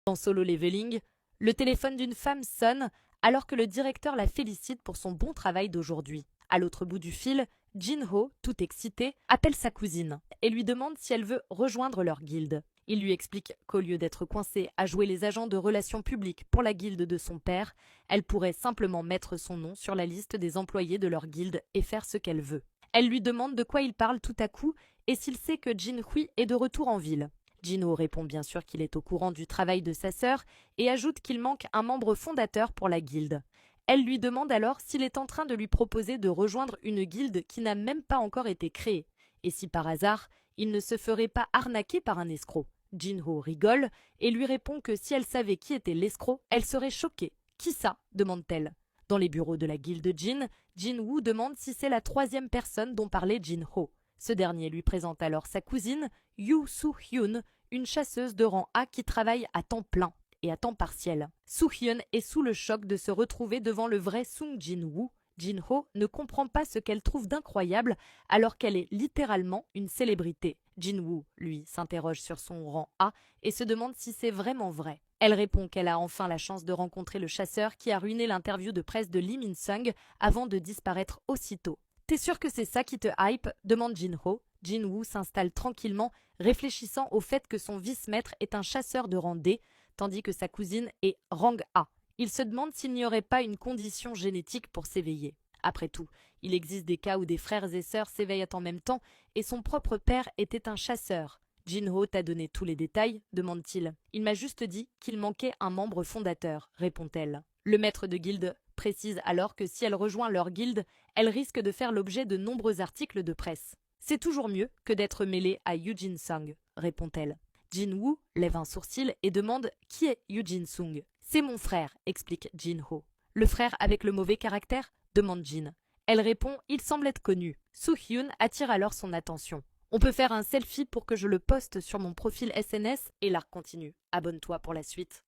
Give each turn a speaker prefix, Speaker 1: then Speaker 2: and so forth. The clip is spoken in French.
Speaker 1: Dans Solo Leveling, le téléphone d'une femme sonne alors que le directeur la félicite pour son bon travail d'aujourd'hui. À l'autre bout du fil, Jin-ho, tout excité, appelle sa cousine et lui demande si elle veut rejoindre leur guilde. Il lui explique qu'au lieu d'être coincée à jouer les agents de relations publiques pour la guilde de son père, elle pourrait simplement mettre son nom sur la liste des employés de leur guilde et faire ce qu'elle veut. Elle lui demande de quoi il parle tout à coup et s'il sait que Jin-hui est de retour en ville. Jin-ho répond bien sûr qu'il est au courant du travail de sa sœur et ajoute qu'il manque un membre fondateur pour la guilde. Elle lui demande alors s'il est en train de lui proposer de rejoindre une guilde qui n'a même pas encore été créée, et si par hasard, il ne se ferait pas arnaquer par un escroc. Jin-ho rigole et lui répond que si elle savait qui était l'escroc, elle serait choquée. Qui ça demande-t-elle. Dans les bureaux de la guilde Jin, Jin-woo demande si c'est la troisième personne dont parlait Jin-ho. Ce dernier lui présente alors sa cousine, Yoo Soo-hyun, une chasseuse de rang A qui travaille à temps plein et à temps partiel. Soo-hyun est sous le choc de se retrouver devant le vrai Sung Jin-woo. Jin-ho ne comprend pas ce qu'elle trouve d'incroyable alors qu'elle est littéralement une célébrité. Jin-woo, lui, s'interroge sur son rang A et se demande si c'est vraiment vrai. Elle répond qu'elle a enfin la chance de rencontrer le chasseur qui a ruiné l'interview de presse de Lee Min-sung avant de disparaître aussitôt. T'es sûr que c'est ça qui te hype demande Jin-ho. Jin-woo s'installe tranquillement, réfléchissant au fait que son vice-maître est un chasseur de rang D, tandis que sa cousine est rang A. Il se demande s'il n'y aurait pas une condition génétique pour s'éveiller. Après tout, il existe des cas où des frères et sœurs s'éveillent en même temps et son propre père était un chasseur. Jin-ho t'a donné tous les détails demande-t-il. Il m'a juste dit qu'il manquait un membre fondateur, répond-elle. Le maître de guilde précise alors que si elle rejoint leur guilde, elle risque de faire l'objet de nombreux articles de presse. C'est toujours mieux que d'être mêlée à Yoo Jin-sung, répond-elle. Jin-woo lève un sourcil et demande qui est Yoo Jin-sung. C'est mon frère, explique Jin-ho. Le frère avec le mauvais caractère demande Jin. Elle répond il semble être connu. Soo-hyun attire alors son attention. On peut faire un selfie pour que je le poste sur mon profil SNS et l'arc continue. Abonne-toi pour la suite.